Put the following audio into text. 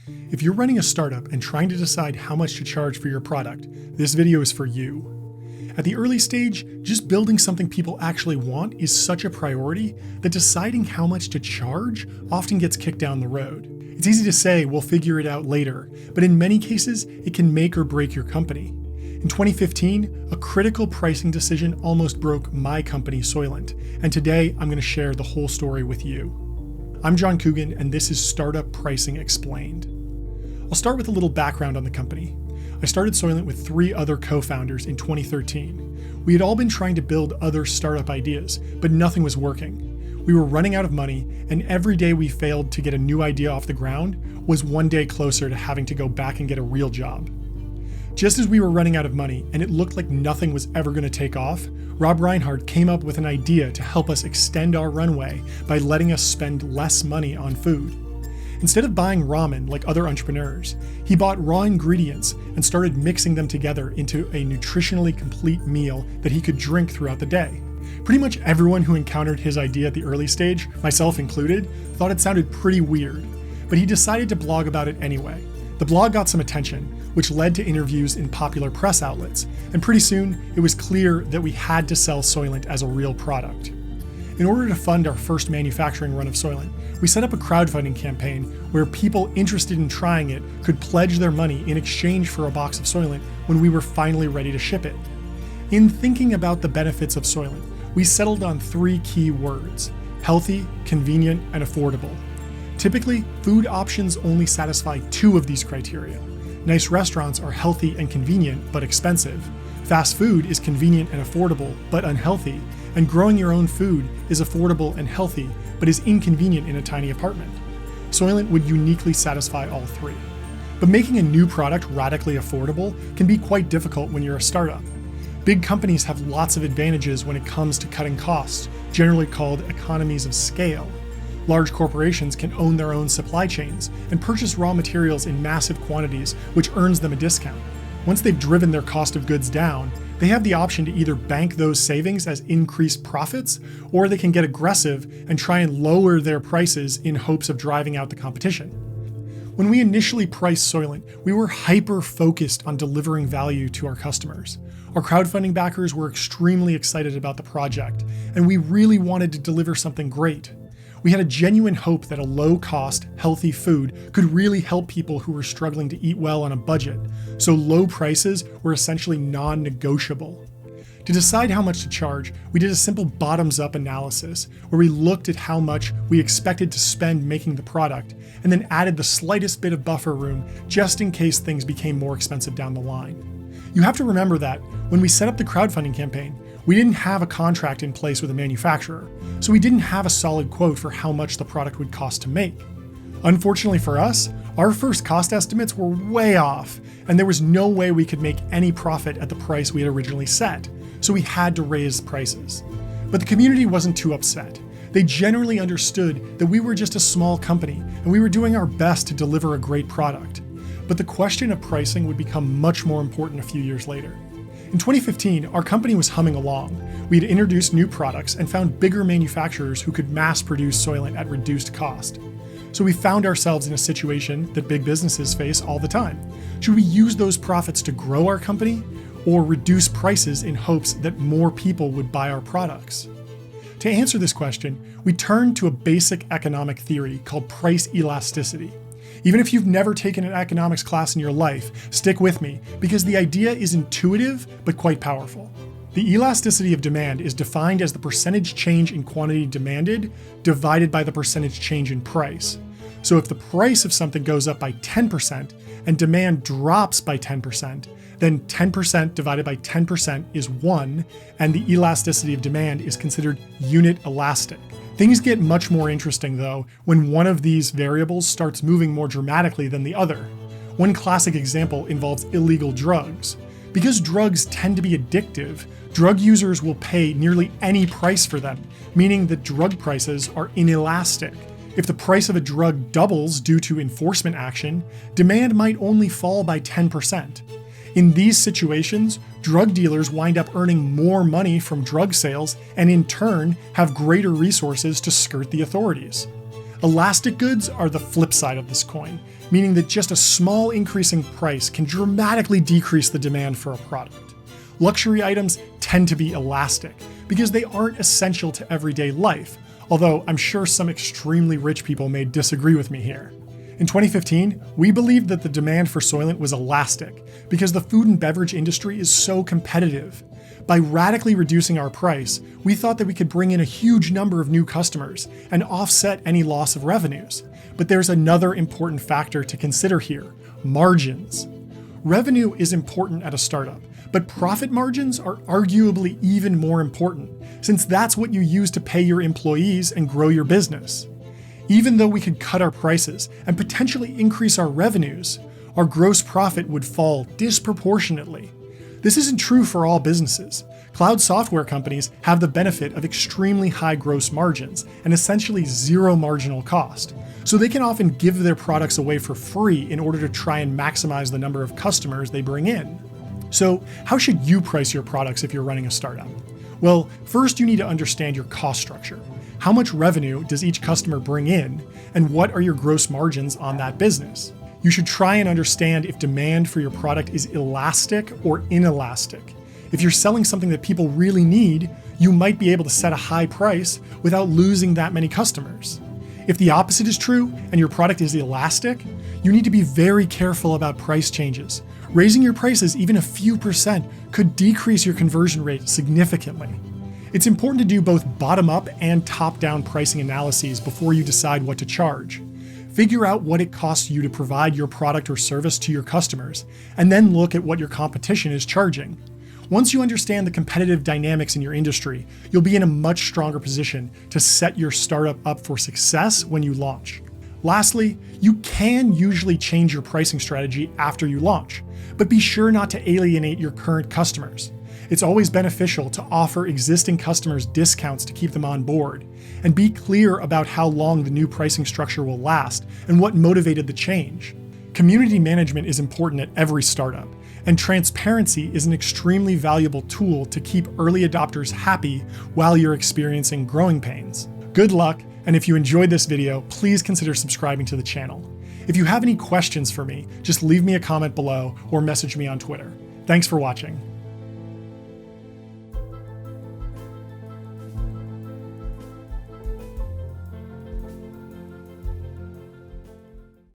If you're running a startup and trying to decide how much to charge for your product, this video is for you. At the early stage, just building something people actually want is such a priority that deciding how much to charge often gets kicked down the road. It's easy to say we'll figure it out later, but in many cases, it can make or break your company. In 2015, a critical pricing decision almost broke my company, Soylent, and today I'm going to share the whole story with you. I'm John Coogan, and this is Startup Pricing Explained. I'll start with a little background on the company. I started Soylent with 3 other co-founders in 2013. We had all been trying to build other startup ideas, but nothing was working. We were running out of money, and every day we failed to get a new idea off the ground was one day closer to having to go back and get a real job. Just as we were running out of money and it looked like nothing was ever going to take off, Rob Reinhardt came up with an idea to help us extend our runway by letting us spend less money on food. Instead of buying ramen like other entrepreneurs, he bought raw ingredients and started mixing them together into a nutritionally complete meal that he could drink throughout the day. Pretty much everyone who encountered his idea at the early stage, myself included, thought it sounded pretty weird, but he decided to blog about it anyway. The blog got some attention, which led to interviews in popular press outlets, and pretty soon it was clear that we had to sell Soylent as a real product. In order to fund our first manufacturing run of Soylent, we set up a crowdfunding campaign where people interested in trying it could pledge their money in exchange for a box of Soylent when we were finally ready to ship it. In thinking about the benefits of Soylent, we settled on 3 key words: healthy, convenient, and affordable. Typically, food options only satisfy 2 of these criteria. Nice restaurants are healthy and convenient, but expensive. Fast food is convenient and affordable, but unhealthy. And growing your own food is affordable and healthy, but is inconvenient in a tiny apartment. Soylent would uniquely satisfy all 3. But making a new product radically affordable can be quite difficult when you're a startup. Big companies have lots of advantages when it comes to cutting costs, generally called economies of scale. Large corporations can own their own supply chains and purchase raw materials in massive quantities, which earns them a discount. Once they've driven their cost of goods down, they have the option to either bank those savings as increased profits, or they can get aggressive and try and lower their prices in hopes of driving out the competition. When we initially priced Soylent, we were hyper-focused on delivering value to our customers. Our crowdfunding backers were extremely excited about the project, and we really wanted to deliver something great. We had a genuine hope that a low-cost, healthy food could really help people who were struggling to eat well on a budget, so low prices were essentially non-negotiable. To decide how much to charge, we did a simple bottoms-up analysis where we looked at how much we expected to spend making the product, and then added the slightest bit of buffer room just in case things became more expensive down the line. You have to remember that when we set up the crowdfunding campaign, we didn't have a contract in place with a manufacturer, so we didn't have a solid quote for how much the product would cost to make. Unfortunately for us, our first cost estimates were way off, and there was no way we could make any profit at the price we had originally set, so we had to raise prices. But the community wasn't too upset. They generally understood that we were just a small company, and we were doing our best to deliver a great product. But the question of pricing would become much more important a few years later. In 2015, our company was humming along. We had introduced new products and found bigger manufacturers who could mass produce Soylent at reduced cost. So we found ourselves in a situation that big businesses face all the time. Should we use those profits to grow our company, or reduce prices in hopes that more people would buy our products? To answer this question, we turned to a basic economic theory called price elasticity. Even if you've never taken an economics class in your life, stick with me, because the idea is intuitive but quite powerful. The elasticity of demand is defined as the percentage change in quantity demanded divided by the percentage change in price. So if the price of something goes up by 10% and demand drops by 10%, then 10% divided by 10% is 1, and the elasticity of demand is considered unit elastic. Things get much more interesting, though, when one of these variables starts moving more dramatically than the other. One classic example involves illegal drugs. Because drugs tend to be addictive, drug users will pay nearly any price for them, meaning that drug prices are inelastic. If the price of a drug doubles due to enforcement action, demand might only fall by 10%. In these situations, drug dealers wind up earning more money from drug sales and in turn have greater resources to skirt the authorities. Elastic goods are the flip side of this coin, meaning that just a small increase in price can dramatically decrease the demand for a product. Luxury items tend to be elastic because they aren't essential to everyday life, although I'm sure some extremely rich people may disagree with me here. In 2015, we believed that the demand for Soylent was elastic because the food and beverage industry is so competitive. By radically reducing our price, we thought that we could bring in a huge number of new customers and offset any loss of revenues. But there's another important factor to consider here: margins. Revenue is important at a startup, but profit margins are arguably even more important, since that's what you use to pay your employees and grow your business. Even though we could cut our prices and potentially increase our revenues, our gross profit would fall disproportionately. This isn't true for all businesses. Cloud software companies have the benefit of extremely high gross margins and essentially zero marginal cost, so they can often give their products away for free in order to try and maximize the number of customers they bring in. So, how should you price your products if you're running a startup? Well, first you need to understand your cost structure. How much revenue does each customer bring in, and what are your gross margins on that business? You should try and understand if demand for your product is elastic or inelastic. If you're selling something that people really need, you might be able to set a high price without losing that many customers. If the opposite is true and your product is elastic, you need to be very careful about price changes. Raising your prices even a few percent could decrease your conversion rate significantly. It's important to do both bottom-up and top-down pricing analyses before you decide what to charge. Figure out what it costs you to provide your product or service to your customers, and then look at what your competition is charging. Once you understand the competitive dynamics in your industry, you'll be in a much stronger position to set your startup up for success when you launch. Lastly, you can usually change your pricing strategy after you launch, but be sure not to alienate your current customers. It's always beneficial to offer existing customers discounts to keep them on board, and be clear about how long the new pricing structure will last and what motivated the change. Community management is important at every startup, and transparency is an extremely valuable tool to keep early adopters happy while you're experiencing growing pains. Good luck, and if you enjoyed this video, please consider subscribing to the channel. If you have any questions for me, just leave me a comment below or message me on Twitter. Thanks for watching.